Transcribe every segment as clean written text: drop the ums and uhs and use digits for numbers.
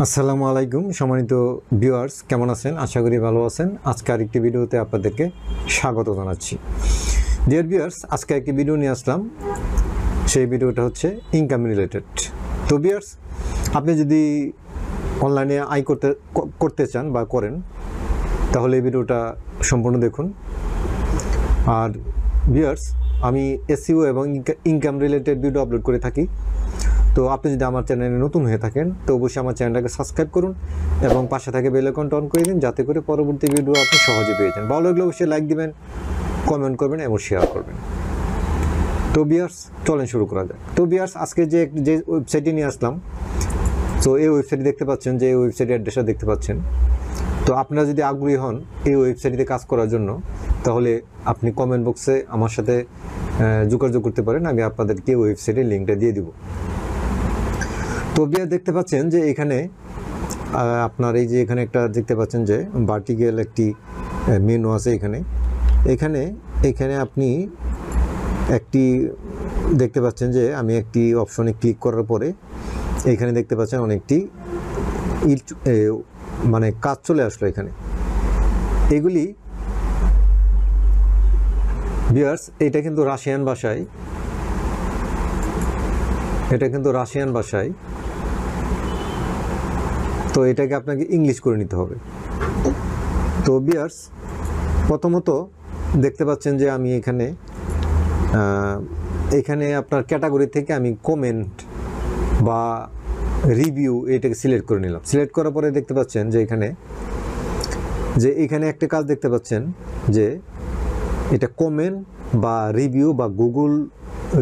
আসসালামু আলাইকুম সম্মানিত ভিউয়ার্স, কেমন আছেন? আশা করি ভালো আছেন। আজকে আরেকটি ভিডিওতে আপনাদেরকে স্বাগত জানাচ্ছি। ডিয়ার ভিউয়ার্স, আজকে একটি ভিডিও নিয়ে আসলাম। সেই ভিডিওটা হচ্ছে ইনকাম রিলেটেড। তো ভিউয়ার্স, আপনি যদি অনলাইনে আয় করতে চান বা করেন, তাহলে এই ভিডিওটা সম্পূর্ণ দেখুন। আর ভিউয়ার্স, আমি এসইও এবং ইনকাম রিলেটেড ভিডিও আপলোড করে থাকি। তো আপনি যদি আমার চ্যানেলে নতুন হয়ে থাকেন তো অবশ্যই আমার চ্যানেলটাকে সাবস্ক্রাইব করুন এবং পাশে থাকে বেল আইকনটা অন করে দিন, যাতে করে পরবর্তী ভিডিও আপনি সহজে পেয়ে যান। ভালো লাগলে অবশ্যই লাইক দিবেন, কমেন্ট করবেন এবং শেয়ার করবেন। তো ভিউয়ার্স, চলেন শুরু করা যাক। তো ভিউয়ার্স, আজকে যে ওয়েবসাইটটি নিয়ে আসলাম, তো এই ওয়েবসাইটে দেখতে পাচ্ছেন, যে এই ওয়েবসাইটের অ্যাড্রেসটা দেখতে পাচ্ছেন। তো আপনারা যদি আগ্রহী হন এই ওয়েবসাইটে কাজ করার জন্য, তাহলে আপনি কমেন্ট বক্সে আমার সাথে যোগাযোগ করতে পারেন। আমি আপনাদেরকে ওয়েবসাইটের লিঙ্কটা দিয়ে দিব। তো ভিউয়ার দেখতে পাচ্ছেন যে এখানে আপনার এই যে এখানে একটা দেখতে পাচ্ছেন যে ভার্টিক্যাল একটি মেনু আছে। এখানে আপনি একটি দেখতে পাচ্ছেন যে আমি একটি অপশনে ক্লিক করার পরে এখানে দেখতে পাচ্ছেন অনেকটি মানে কাজ চলে আসলো। এখানে এগুলি ভিউয়ার্স, এটা কিন্তু রাশিয়ান ভাষায়, তো এটাকে আপনাকে ইংলিশ করে নিতে হবে। তো ভিউয়ার্স, প্রথমত দেখতে পাচ্ছেন যে আমি এখানে আপনার ক্যাটাগরি থেকে আমি কমেন্ট বা রিভিউ এটাকে সিলেক্ট করে নিলাম। সিলেক্ট করার পরে দেখতে পাচ্ছেন যে এখানে একটা কাজ দেখতে পাচ্ছেন যে এটা কমেন্ট বা রিভিউ বা Google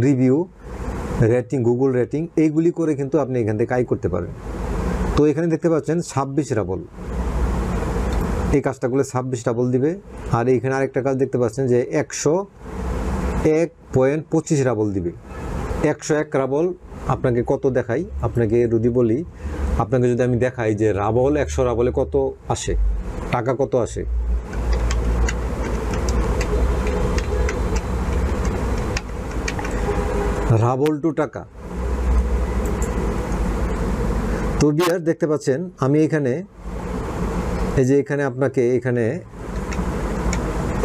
review rating, Google rating, এইগুলি করে কিন্তু আপনি এখান থেকে আয় করতে পারেন। তো এখানে দেখতে পাচ্ছেন 26 রাবল, এই কাজটা করলে 26 রাবল দিবে। আর এখানে আরেকটা কাজ দেখতে পাচ্ছেন যে 101.25 রাবল দিবে। 101 রাবল আপনাকে কত দেখাই, আপনাকে যদি আমি দেখাই যে রাবল 100 রাবলে কত আসে, টাকা কত আসে। রাবল টু টাকা। তো ভিউয়ার দেখতে পাচ্ছেন আমি এখানে আপনাকে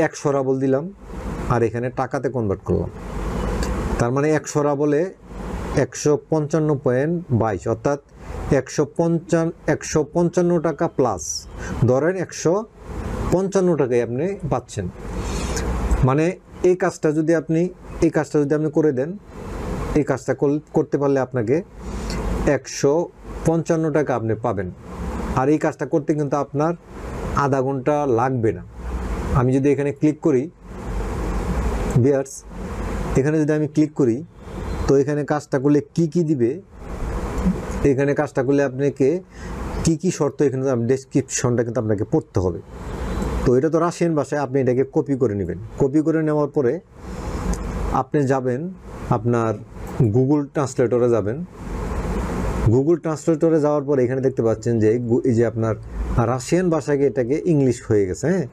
100 রাবল দিলাম আর এখানে টাকাতে কনভার্ট করলাম। তার মানে 100 রাবলে 155.22, অর্থাৎ 155 টাকা প্লাস, ধরেন 155 টাকায় আপনি পাচ্ছেন। মানে এই কাজটা যদি আপনি করে দেন, এই কাজটা করতে পারলে আপনাকে 155 টাকা আপনি পাবেন। আর এই কাজটা করতে কিন্তু আপনার আধা ঘন্টা লাগবে না। আমি যদি এখানে ক্লিক করি ভিউয়ার্স, এখানে যদি আমি ক্লিক করি, তো এখানে কাজটা করলে কি দিবে, এখানে কাজটা করলে আপনাকে কি শর্ত, এখানে ডেসক্রিপশনটা কিন্তু আপনাকে পড়তে হবে। তো এটা তো রাশিয়ান ভাষায়, আপনি এটাকে কপি করে নেবেন। কপি করে নেওয়ার পরে আপনি যাবেন আপনার গুগল ট্রান্সলেটরে যাবেন। গুগল ট্রান্সলেটরে যাওয়ার পরে এখানে দেখতে পাচ্ছেন যে এই যে আপনার রাশিয়ান ভাষাকে এটাকে ইংলিশ হয়ে গেছে। হ্যাঁ,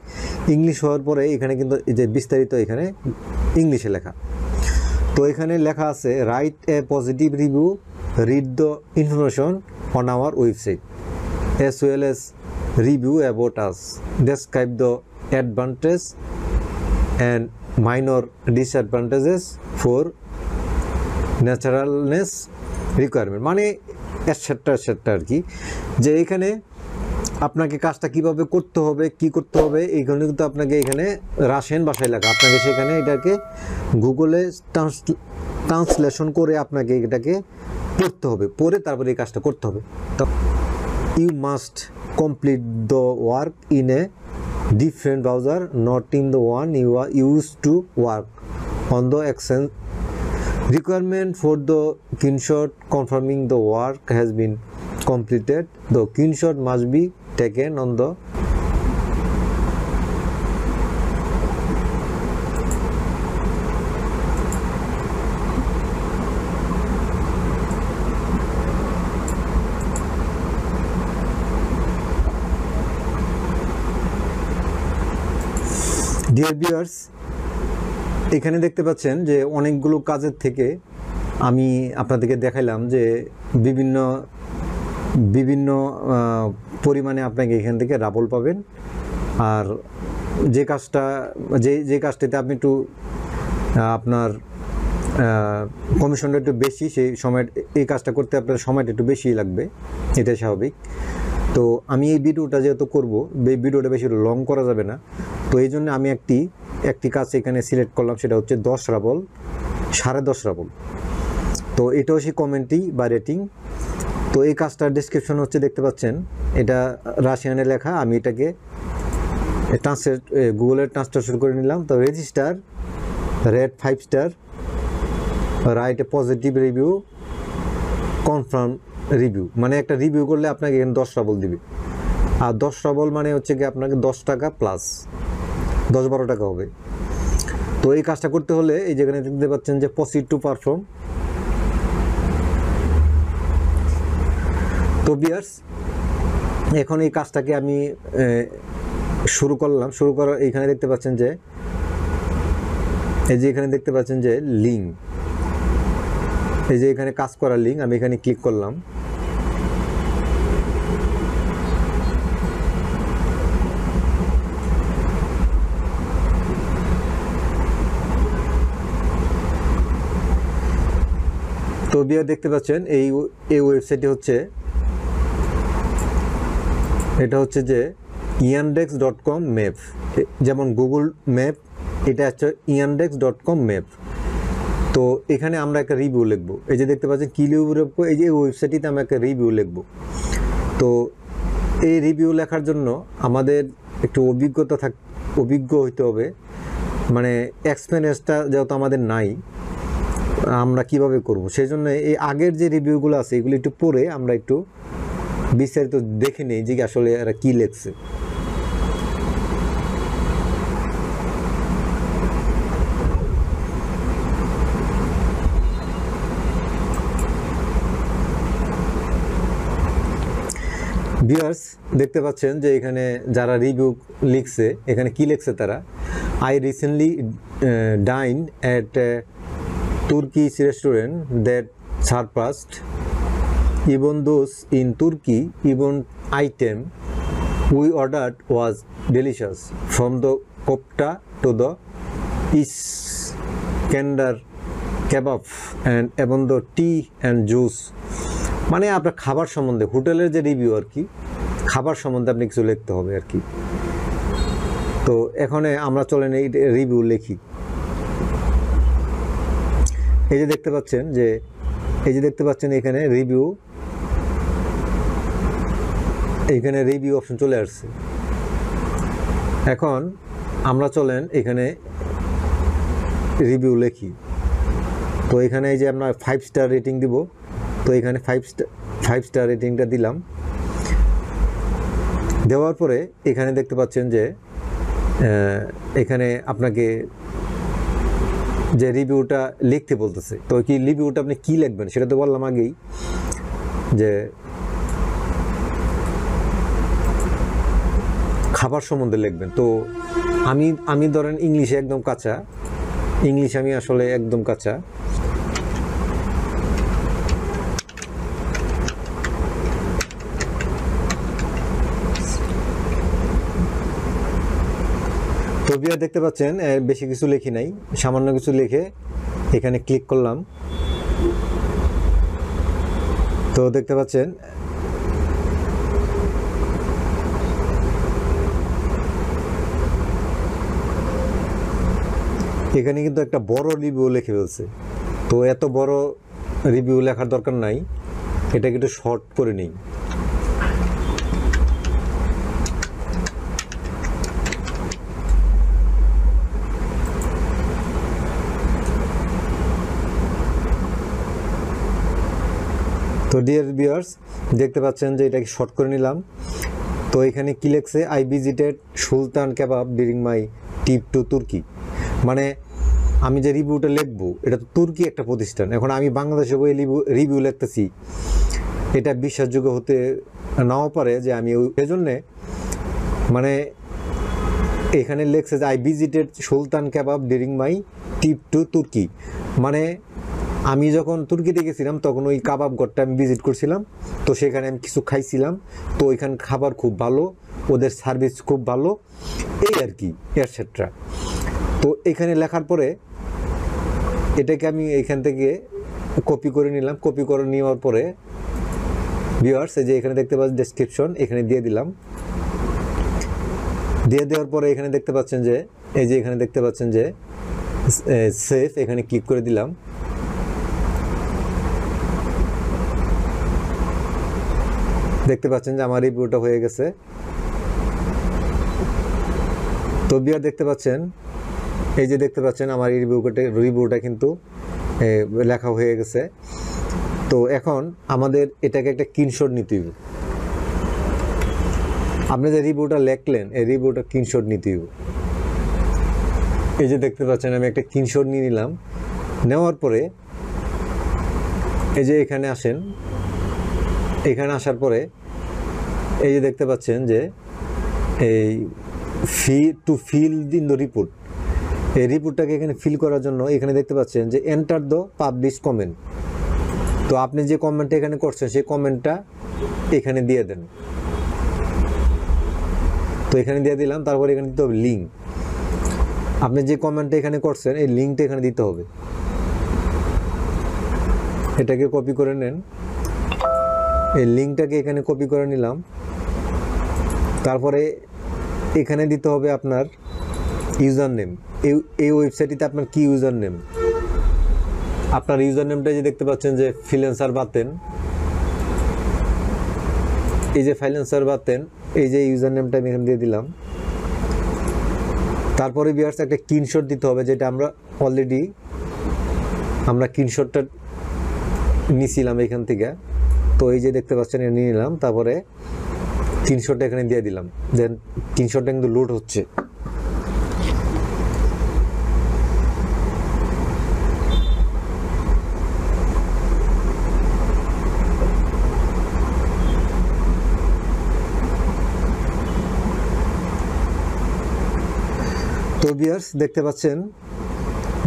ইংলিশ হওয়ার পরে এখানে কিন্তু এই যে বিস্তারিত এখানে ইংলিশে লেখা। তো এখানে লেখা আছে write a positive review, read the information on our website as well as review about us, describe the advantages and minor disadvantages for naturalness requirement, মানে এটসেট্রা আর কি। যে এখানে আপনাকে কাজটা কিভাবে করতে হবে, কি করতে হবে, এইখানে কিন্তু আপনাকে এখানে রাশিয়ান ভাষায় লেখা। আপনাকে সেখানে এটাকে গুগলে ট্রান্সলেশন করে আপনাকে এটাকে পড়তে হবে, পড়ে তারপরে এই কাজটা করতে হবে। তো you must complete the work in a different browser, not in the one you are used to work on. The action requirement for the screenshot confirming the work has been completed. The screenshot must be taken on the dear viewers, এখানে দেখতে পাচ্ছেন যে অনেকগুলো কাজের থেকে আমি আপনাদেরকে দেখাইলাম যে বিভিন্ন বিভিন্ন পরিমাণে আপনাকে এখান থেকে রাবল পাবেন। আর যে কাজটাতে আপনি একটু আপনার কমিশনটা একটু বেশি, সেই সময় এই কাজটা করতে আপনার সময়টা একটু বেশি লাগবে, এটাই স্বাভাবিক। তো আমি এই ভিডিওটা যেহেতু করবো, এই ভিডিওটা বেশি লং করা যাবে না, তো এই জন্য আমি একটি কাজ এখানে সিলেক্ট করলাম, সেটা হচ্ছে 10 রাবল, 10.5 রাবল। তো এটাও সেই কমেন্টই বা রেটিং। তো এই কাজটার ডেসক্রিপশন হচ্ছে দেখতে পাচ্ছেন, এটা রাশিয়ানে লেখা, আমি এটাকে গুগলে ট্রান্সলেশন করে নিলাম। তো register, rate 5 star, write a positive review, confirm review. মানে একটা রিভিউ করলে আপনাকে এখানে 10 রাবল দিবে। আর 10 রাবল মানে হচ্ছে কি আপনাকে 10 টাকা প্লাস 10-12 টাকা হবে। তো এই কাজটা করতে হলে এই যেখানে দেখতে পাচ্ছেন যে প্রসিড টু পারফর্ম। তো ভিউয়ার্স, এখন এই কাজটাকে আমি শুরু করার এইখানে দেখতে পাচ্ছেন যে এখানে দেখতে পাচ্ছেন যে লিঙ্ক, এই যে এখানে কাজ করার লিঙ্ক, আমি এখানে ক্লিক করলাম। তো ভিউয়ার দেখতে পাচ্ছেন এই ওয়েবসাইটটি হচ্ছে, এটা হচ্ছে যে yandex.com ম্যাপ, যেমন গুগল ম্যাপ, এটা হচ্ছে yandex.com ম্যাপ। তো এখানে আমরা একটা রিভিউ লিখবো, এই যে দেখতে পাচ্ছেন কি রিভিউ লিখবো, এই যে ওয়েবসাইটটিতে আমরা একটা রিভিউ লিখবো। তো এই রিভিউ লেখার জন্য আমাদের একটু অভিজ্ঞ হইতে হবে, মানে এক্সপিরিয়েন্সটা যেহেতু আমাদের নাই, আমরা কিভাবে করব, সেই জন্য এই আগের যে রিভিউগুলো আছে এগুলো একটু পড়ে আমরা একটু বিস্তারিত দেখে নেই যে আসলে এরা কি লিখছে। ভিউয়ার্স দেখতে পাচ্ছেন যে এখানে যারা রিভিউ লিখছে, এখানে কি লিখছে তারা, I recently dined at Turkish restaurant that surpassed even those in Turkey. Even item we ordered was delicious, from the kofta to the Iskandar kebab and even the tea and juice. মানে আপনার খাবার সম্বন্ধে, হোটেলের যে review আর কি, খাবার সম্বন্ধে আপনি কিছু লিখতে হবে আর কি। তো এখানে আমরা চলেন এই রিভিউ লিখি। এই যে দেখতে পাচ্ছেন এখানে রিভিউ অপশন চলে আসছে। এখন আমরা চলেন এখানে রিভিউ লিখি। তো এখানে এই যে আমরা 5 স্টার রেটিং দিব, তো এখানে 5 স্টার রেটিংটা দিলাম। দেওয়ার পরে এখানে দেখতে পাচ্ছেন যে এখানে আপনাকে যে রিভিউটা লিখতে বলতেছে। তো কি রিভিউটা আপনি কি লিখবেন সেটা তো বললাম আগেই, যে খাবার সম্বন্ধে লিখবেন। তো আমি ধরেন ইংলিশে একদম কাঁচা, আমি আসলে একদম কাঁচা। তো ভিউয়ার দেখতে পাচ্ছেন বেশি কিছু লিখি নাই, সামান্য কিছু লিখে এখানে ক্লিক করলাম। তো দেখতে পাচ্ছেন এখানে কিন্তু একটা বড় রিভিউ লিখে ফেলছে। তো এত বড় রিভিউ লেখার দরকার নাই, এটাকে একটু শর্ট করে নিই। তো ডিয়ার ভিউয়ার্স দেখতে পাচ্ছেন যে এটাকে শর্ট করে নিলাম। তো এখানে কি লিখছে, I visited Sultan kebab during my trip to Turkey. মানে আমি যে রিভিউটা লিখবো এটা তো তুর্কি একটা প্রতিষ্ঠান, এখন আমি বাংলাদেশে বই রিভিউ লিখতেছি, এটা বিশ্বাসযোগ্য হতে নাও পারে যে আমি এই জন্যে মানে এখানে লিখছে যে I visited Sultan kebab during my trip to Turkey. মানে আমি যখন তুর্কিতে গেছিলাম তখন ওই কাবাব ঘরটা আমি ভিজিট করছিলাম, তো সেখানে আমি কিছু খাইছিলাম, তো ওইখান খাবার খুব ভালো, ওদের সার্ভিস খুব ভালো, এই আর কি এটসেট্রা। তো এখানে লেখার পরে এটাকে আমি এখান থেকে কপি করে নিলাম, কপি করে নেওয়ার পরে ভিউয়ার্স এই যে এখানে দেখতে পাচ্ছেন ডেসক্রিপশন, এখানে দিয়ে দিলাম। দিয়ে দেওয়ার পরে এখানে দেখতে পাচ্ছেন যে এই যে এখানে দেখতে পাচ্ছেন যে সেভ, এখানে ক্লিক করে দিলাম। দেখতে পাচ্ছেন যে আমার রিভিউটা হয়ে গেছে। তো ভিউয়ার দেখতে পাচ্ছেন এই যে দেখতে পাচ্ছেন আমার এই রিভিউটা কিন্তু লেখা হয়ে গেছে। তো এখন আমাদের এটাকে একটা স্ক্রিনশট নিতে হবে। আপনি যে রিভিউটা লিখলেন এই রিভিউটা স্ক্রিনশট নিতে হবে। এই যে দেখতে পাচ্ছেন আমি একটা স্ক্রিনশট নিয়ে নিলাম। নেওয়ার পরে এই যে এখানে আসেন, এখানে আসার পরে এই যে দেখতে পাচ্ছেন যে এই ফিল ইন দ্য রিপোর্ট, এই রিপোর্টটাকে এখানে ফিল করার জন্য এখানে দেখতে পাচ্ছেন যে এন্টার দ্য পাবলিশ কমেন্ট। তো আপনি যে কমেন্টটা এখানে করছেন সেই কমেন্টটা এখানে দিয়ে দেন। তো এখানে দিয়ে দিলাম। তারপর এখানে দিতে হবে লিঙ্ক। আপনি যে কমেন্টটা এখানে করছেন এই লিঙ্কটা এখানে দিতে হবে। এটাকে কপি করে নেন, এই লিঙ্কটাকে এখানে কপি করে নিলাম। তারপরে এখানে দিতে হবে আপনার ইউজার নেম। এই ওয়েবসাইটটিতে আপনার কি ইউজার নেম, আপনার ইউজার নেমটা যে দেখতে পাচ্ছেন যে ফ্রিল্যান্সার বাতেন, এই যে ফ্রিল্যান্সার বাতেন, এই যে ইউজার নেমটা আমি এখানে দিয়ে দিলাম। তারপরে ভিউয়ার্স একটা স্ক্রিনশট দিতে হবে, যেটা আমরা অলরেডি স্ক্রিনশটটা নিছিলাম এখান থেকে। তো এই যে দেখতে পাচ্ছেন নিয়ে নিলাম, তারপরে স্ক্রিনশটটা এখানে দিয়ে দিলাম। দেন স্ক্রিনশটটা কিন্তু লোড হচ্ছে। তো ভিউয়ার্স দেখতে পাচ্ছেন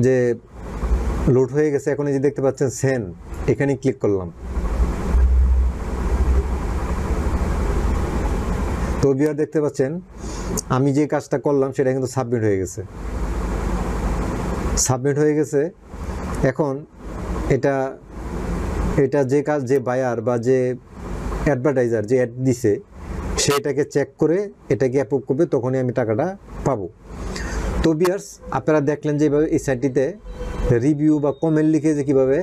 যে লোড হয়ে গেছে। এখন এই যে দেখতে পাচ্ছেন সেন্ড, এখানে ক্লিক করলাম। তো ভিউয়ার দেখতে পাচ্ছেন আমি যে কাজটা করলাম সেটা কিন্তু সাবমিট হয়ে গেছে। এখন এটা যে কাজ, যে বায়ার বা যে অ্যাডভার্টাইজার যে অ্যাড দিছে সেটাকে চেক করে এটাকে অ্যাপ্রুভ করবে, তখনই আমি টাকাটা পাবো। তো ভিউয়ার্স আপনারা দেখলেন যে এইভাবে এই সাইটটিতে রিভিউ বা কমেন্ট লিখে যে কীভাবে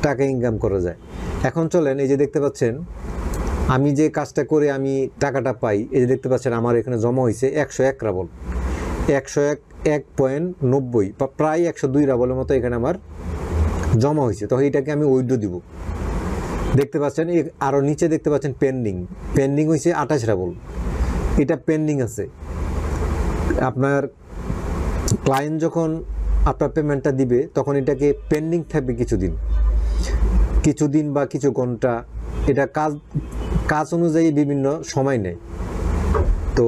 টাকা ইনকাম করা যায়। এখন চলেন এই যে দেখতে পাচ্ছেন আমি যে কাজটা করে আমি টাকাটা পাই, এই যে দেখতে পাচ্ছেন আমার এখানে জমা হয়েছে 101 রাবল, 101.90 বা প্রায় 102 রাবলের মতো এখানে আমার জমা হয়েছে। তো এটাকে আমি উইথড্র দিব। দেখতে পাচ্ছেন আরও নিচে দেখতে পাচ্ছেন পেন্ডিং হয়েছে 28 রাবল, এটা পেন্ডিং আছে। আপনার ক্লায়েন্ট যখন আপনার পেমেন্টটা দিবে তখন এটাকে পেন্ডিং থাকবে কিছুদিন বা কিছু ঘন্টা, এটা কাজ অনুযায়ী বিভিন্ন সময় নেয়। তো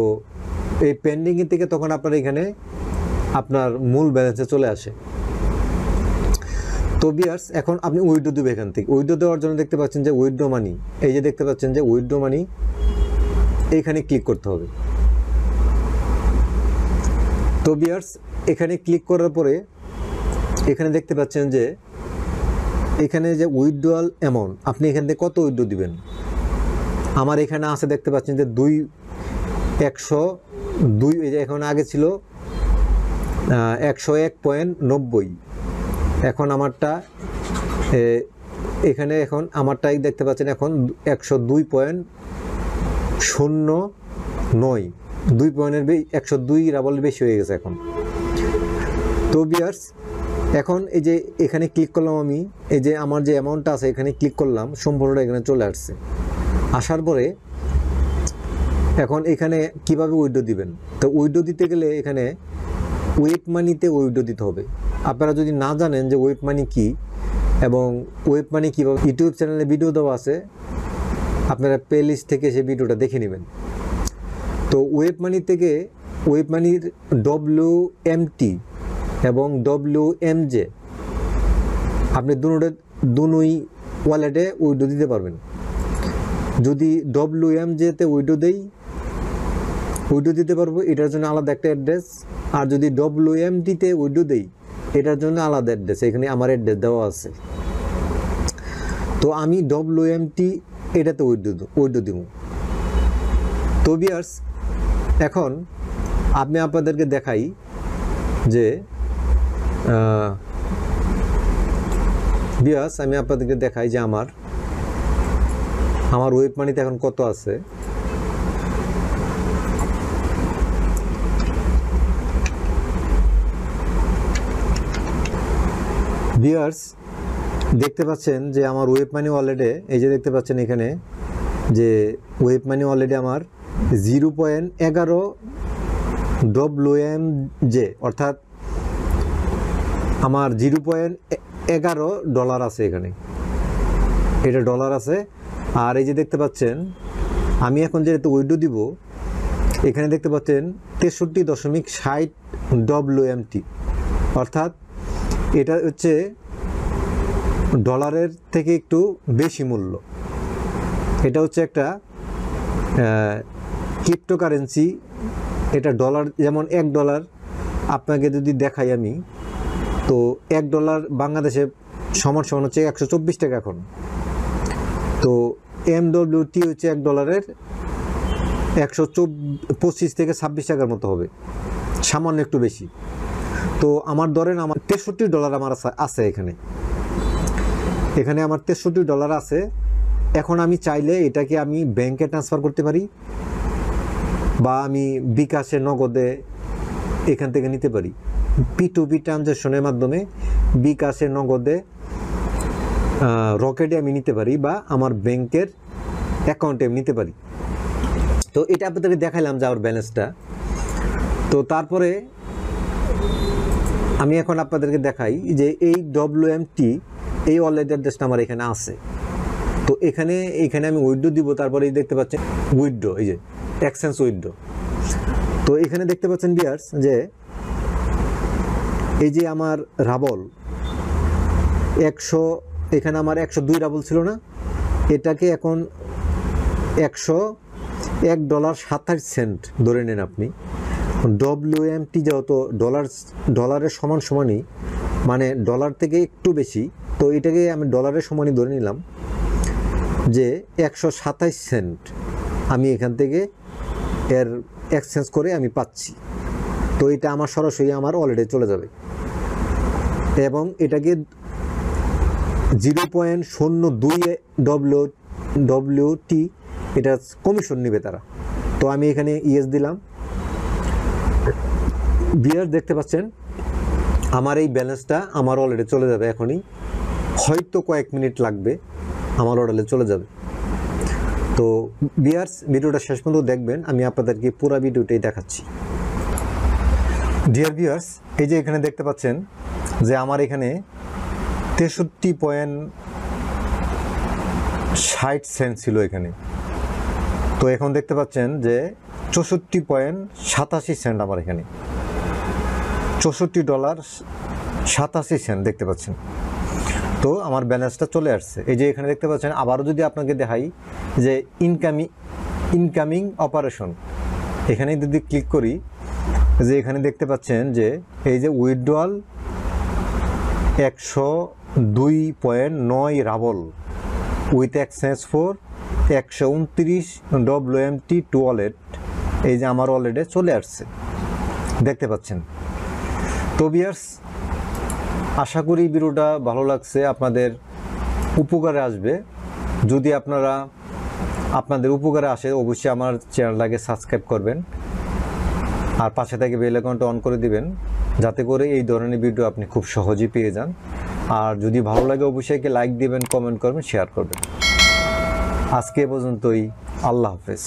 এই পেন্ডিংয়ের থেকে তখন আপনার এখানে আপনার মূল ব্যালেন্সে চলে আসে। তো ভিউয়ার্স এখন আপনি উইথড্র দেবেন। এখান থেকে উইথড্র দেওয়ার জন্য দেখতে পাচ্ছেন যে উইথড্র মানি, এই যে দেখতে পাচ্ছেন যে উইথড্র মানি, এইখানে ক্লিক করতে হবে। তো ভিউয়ার্স এখানে ক্লিক করার পরে এখানে দেখতে পাচ্ছেন যে এখানে যে উইথড্রয়াল অ্যামাউন্ট, আপনি এখান থেকে কত উইথড্র দিবেন। আমার এখানে আছে দেখতে পাচ্ছেন যে 102, এই যে এখন আগে ছিল 101.90, এখন আমারটা এখানে এখন আমারটাই দেখতে পাচ্ছেন এখন 102.09, 2 পয়েন্টের 102 রাবল বেশি হয়ে গেছে এখন। তো ভিউয়ার্স এখন এই যে এখানে ক্লিক করলাম আমি, এই যে আমার যে অ্যামাউন্টটা আছে এখানে ক্লিক করলাম, সম্পূর্ণটা এখানে চলে আসছে। আসার পরে এখন এখানে কিভাবে উইথড্র দিবেন, তো উইথড্র দিতে গেলে এখানে ওয়েব মানিতে উইথড্র দিতে হবে। আপনারা যদি না জানেন যে ওয়েব মানি কি এবং ওয়েব মানি কীভাবে, ইউটিউব চ্যানেলে ভিডিও দেওয়া আছে, আপনারা প্লে লিস্ট থেকে সেই ভিডিওটা দেখে নেবেন। তো ওয়েব মানি থেকে ওয়েব মানির WMT এবং WMJ আপনি দুই ওয়ালেটে উইড্রো দিতে পারবেন। যদি WMJ-তে উইড্রো দিতে পারবো, এটার জন্য আলাদা একটা অ্যাড্রেস। আর যদি WMT-তে উইড্রো দেই, এটার জন্য আলাদা অ্যাড্রেস। এখানে আমার অ্যাড্রেস দেওয়া আছে। তো আমি WMT এটাতে উইড্রো দিব। তো ভিউয়ার্স, এখন আমি আপনাদেরকে দেখাই যে ভিউয়ার্স, আমি আপনাদেরকে দেখাই যে আমার ওয়েব মানিতে এখন কত আছে। ভিউয়ার্স, দেখতে পাচ্ছেন যে আমার ওয়েব মানি ওয়ালেটে, এই যে দেখতে পাচ্ছেন এখানে যে ওয়েব মানি ওয়ালেটে আমার 0.11 WMJ, অর্থাৎ আমার $0.11 আছে এখানে, এটা ডলার আছে। আর এই যে দেখতে পাচ্ছেন আমি এখন যেহেতু উইড্রো দিব, এখানে দেখতে পাচ্ছেন 63.60 WMT, অর্থাৎ এটা হচ্ছে ডলারের থেকে একটু বেশি মূল্য। এটা হচ্ছে একটা ক্রিপ্টোকারেন্সি। এটা ডলার, যেমন $1 আপনাকে যদি দেখাই আমি, তো $1 বাংলাদেশে সমান হচ্ছে 124 টাকা এখন। তো MWT হচ্ছে $1 125 থেকে 26 টাকার মতো হবে, সামান্য একটু বেশি। তো আমার ধরেন আমার $63 আমার আছে এখানে আমার $63 আছে। এখন আমি চাইলে এটাকে আমি ব্যাংকে ট্রান্সফার করতে পারি, বা আমি বিকাশে নগদে এখান থেকে নিতে পারি। P2P ট্রানজ্যাকশনের মাধ্যমে বিকাশে নগদে রকেটে আমি নিতে পারি, বা আমার ব্যাংকের অ্যাকাউন্টে আমি নিতে পারি। তো এটা আপনাদেরকে দেখাইলাম যে আমার ব্যালেন্সটা। তো তারপরে আমি এখন আপনাদেরকে দেখাই যে এই WMT এই ওয়ালেট অ্যাড্রেসটা আমার এখানে আছে। তো এখানে আমি উইড্রো দিব। তারপরে দেখতে পাচ্ছেন উইড্রো, এই যে এক্সচেঞ্জ উইড্রো। তো এখানে দেখতে পাচ্ছেন ভিউয়ার্স যে এই যে আমার রাবল 100, এখানে আমার 102 রাবল ছিল না, এটাকে এখন $101.27 ধরে নেন আপনি। WMT যেহেতু ডলারের সমানই, মানে ডলার থেকে একটু বেশি, তো এটাকে আমি ডলারের সমানই ধরে নিলাম যে 127 সেন্ট আমি এখান থেকে এর এক্সচেঞ্জ করে আমি পাচ্ছি। তো এটা আমার সরাসরি আমার ওয়ালেটে চলে যাবে, এবং এটাকে 0.02 WT এটা কমিশন নেবে তারা। তো আমি এখানে ইয়েস দিলাম। ভিউয়ার্স, দেখতে পাচ্ছেন আমার এই ব্যালেন্সটা আমার ওয়ালেটে চলে যাবে এখনই, হয়তো কয়েক মিনিট লাগবে, আমার ওয়ালেটে চলে যাবে। তো ভিউয়ার্স, ভিডিওটা শেষ পর্যন্ত দেখবেন, আমি আপনাদেরকে পুরো ভিডিওটাই দেখাচ্ছি। ডিয়ার ভিউয়ার্স, এই যে এখানে দেখতে পাচ্ছেন যে আমার এখানে 63.60 ছিল এখানে। তো এখন দেখতে পাচ্ছেন যে 64.87 আমার এখানে $64.87 দেখতে পাচ্ছেন। তো আমার ব্যালেন্সটা চলে আসছে। এই যে এখানে দেখতে পাচ্ছেন, আবারও যদি আপনাকে দেখাই যে ইনকামিং অপারেশন, এখানে যদি ক্লিক করি, যে এখানে দেখতে পাচ্ছেন যে এই যে withdrawal 102.9 rubble with exchange for 129 WMT two wallet, এই যে আমার ওয়ালেটে চলে আসছে, দেখতে পাচ্ছেন। তো ভিউয়ার্স, আশা করি ভিডিওটা ভালো লাগছে, আপনাদের উপকারে আসবে। যদি আপনাদের উপকারে আসে, অবশ্যই আমার চ্যানেলটাকে সাবস্ক্রাইব করবেন, আর পাশে থেকে বেল আইকনটা অন করে দিবেন, যাতে করে এই ধরনের ভিডিও আপনি খুব সহজেই পেয়ে যান। আর যদি ভালো লাগে অবশ্যই লাইক দিবেন, কমেন্ট করবেন, শেয়ার করবেন। আজকে এ পর্যন্তই। আল্লাহ হাফেজ।